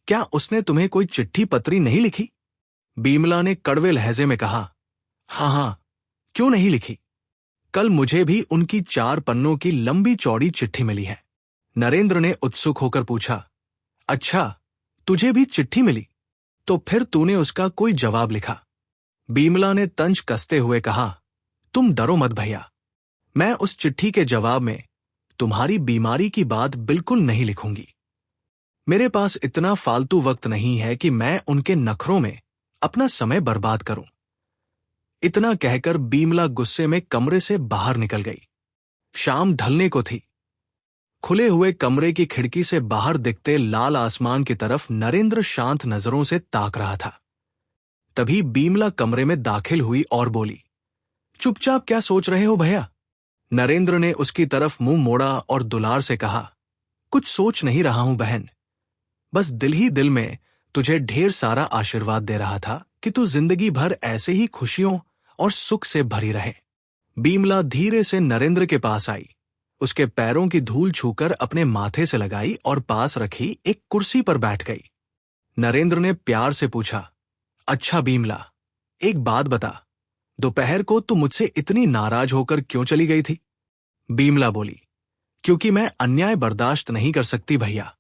क्या उसने तुम्हें कोई चिट्ठी पत्री नहीं लिखी? बीमला ने कड़वे लहजे में कहा, हाँ, क्यों नहीं लिखी? कल मुझे भी उनकी 4 पन्नों की लंबी चौड़ी चिट्ठी मिली है। नरेंद्र ने उत्सुक होकर पूछा, अच्छा तुझे भी चिट्ठी मिली? तो फिर तूने उसका कोई जवाब लिखा? बीमला ने तंज कसते हुए कहा, तुम डरो मत भैया, मैं उस चिट्ठी के जवाब में तुम्हारी बीमारी की बात बिल्कुल नहीं लिखूंगी। मेरे पास इतना फालतू वक्त नहीं है कि मैं उनके नखरों में अपना समय बर्बाद करूं। इतना कहकर बीमला गुस्से में कमरे से बाहर निकल गई। शाम ढलने को थी। खुले हुए कमरे की खिड़की से बाहर दिखते लाल आसमान की तरफ नरेंद्र शांत नजरों से ताक रहा था। तभी बीमला कमरे में दाखिल हुई और बोली, चुपचाप क्या सोच रहे हो भैया? नरेंद्र ने उसकी तरफ मुंह मोड़ा और दुलार से कहा, कुछ सोच नहीं रहा हूं बहन, बस दिल ही दिल में तुझे ढेर सारा आशीर्वाद दे रहा था कि तू जिंदगी भर ऐसे ही खुशियों और सुख से भरी रहे। बीमला धीरे से नरेंद्र के पास आई, उसके पैरों की धूल छूकर अपने माथे से लगाई और पास रखी एक कुर्सी पर बैठ गई। नरेंद्र ने प्यार से पूछा, अच्छा बीमला, एक बात बता, दोपहर को तू मुझसे इतनी नाराज होकर क्यों चली गई थी? बीमला बोली, क्योंकि मैं अन्याय बर्दाश्त नहीं कर सकती भैया।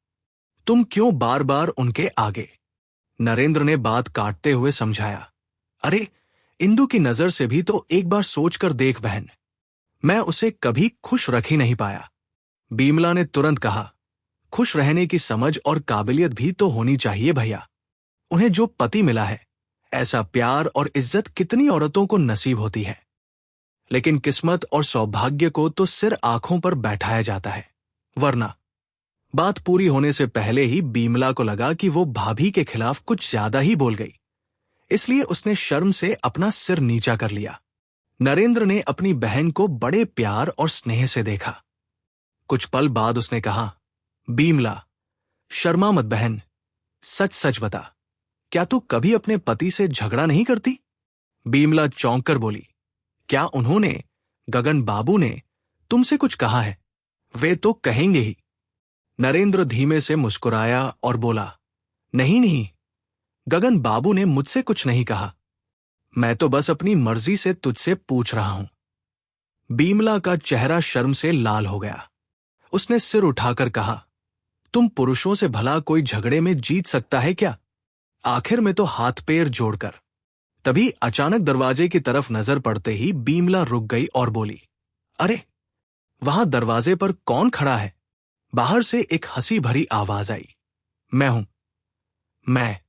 तुम क्यों बार बार उनके आगे? नरेंद्र ने बात काटते हुए समझाया, अरे इंदु की नजर से भी तो एक बार सोच कर देख बहन, मैं उसे कभी खुश रख ही नहीं पाया। बीमला ने तुरंत कहा, खुश रहने की समझ और काबिलियत भी तो होनी चाहिए भैया। उन्हें जो पति मिला है, ऐसा प्यार और इज्जत कितनी औरतों को नसीब होती है। लेकिन किस्मत और सौभाग्य को तो सिर आंखों पर बैठाया जाता है। वरना बात पूरी होने से पहले ही बीमला को लगा कि वो भाभी के खिलाफ कुछ ज्यादा ही बोल गई, इसलिए उसने शर्म से अपना सिर नीचा कर लिया। नरेंद्र ने अपनी बहन को बड़े प्यार और स्नेह से देखा। कुछ पल बाद उसने कहा, बीमला, शर्मा मत बहन, सच सच बता, क्या तू कभी अपने पति से झगड़ा नहीं करती? बीमला चौंक कर बोली, क्या उन्होंने, गगन बाबू ने तुमसे कुछ कहा है? वे तो कहेंगे ही। नरेंद्र धीमे से मुस्कुराया और बोला, नहीं नहीं, गगन बाबू ने मुझसे कुछ नहीं कहा, मैं तो बस अपनी मर्जी से तुझसे पूछ रहा हूं। बीमला का चेहरा शर्म से लाल हो गया। उसने सिर उठाकर कहा, तुम पुरुषों से भला कोई झगड़े में जीत सकता है क्या? आखिर में तो हाथ पैर जोड़कर। तभी अचानक दरवाजे की तरफ नजर पड़ते ही बीमला रुक गई और बोली, अरे वहां दरवाजे पर कौन खड़ा है? बाहर से एक हंसी भरी आवाज आई, मैं हूं, मैं,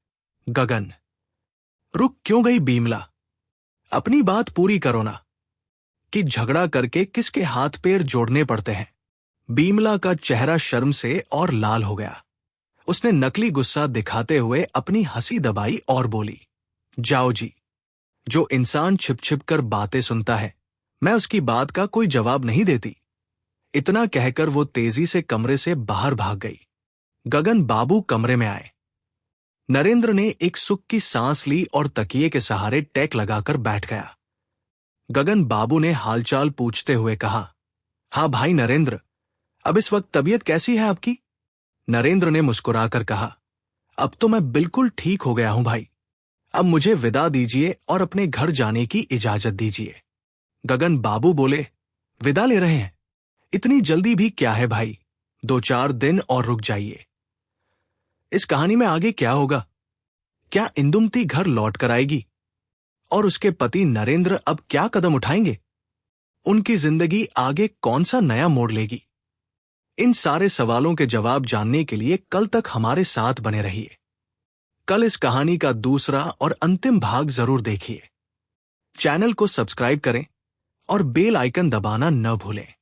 गगन। रुक क्यों गई बीमला? अपनी बात पूरी करो ना। कि झगड़ा करके किसके हाथ पैर जोड़ने पड़ते हैं। बीमला का चेहरा शर्म से और लाल हो गया। उसने नकली गुस्सा दिखाते हुए अपनी हंसी दबाई और बोली, जाओ जी। जो इंसान छिप छिप कर बातें सुनता है, मैं उसकी बात का कोई जवाब नहीं देती। इतना कहकर वो तेजी से कमरे से बाहर भाग गई। गगन बाबू कमरे में आए। नरेंद्र ने एक सुख की सांस ली और तकिए के सहारे टेक लगाकर बैठ गया। गगन बाबू ने हालचाल पूछते हुए कहा, हाँ भाई नरेंद्र, अब इस वक्त तबीयत कैसी है आपकी? नरेंद्र ने मुस्कुराकर कहा, अब तो मैं बिल्कुल ठीक हो गया हूं भाई। अब मुझे विदा दीजिए और अपने घर जाने की इजाजत दीजिए। गगन बाबू बोले, विदा ले रहे हैं? इतनी जल्दी भी क्या है भाई, 2-4 दिन और रुक जाइए। इस कहानी में आगे क्या होगा? क्या इंदुमती घर लौट कर आएगी? और उसके पति नरेंद्र अब क्या कदम उठाएंगे? उनकी जिंदगी आगे कौन सा नया मोड़ लेगी? इन सारे सवालों के जवाब जानने के लिए कल तक हमारे साथ बने रहिए। कल इस कहानी का दूसरा और अंतिम भाग जरूर देखिए। चैनल को सब्सक्राइब करें और बेल आइकन दबाना न भूलें।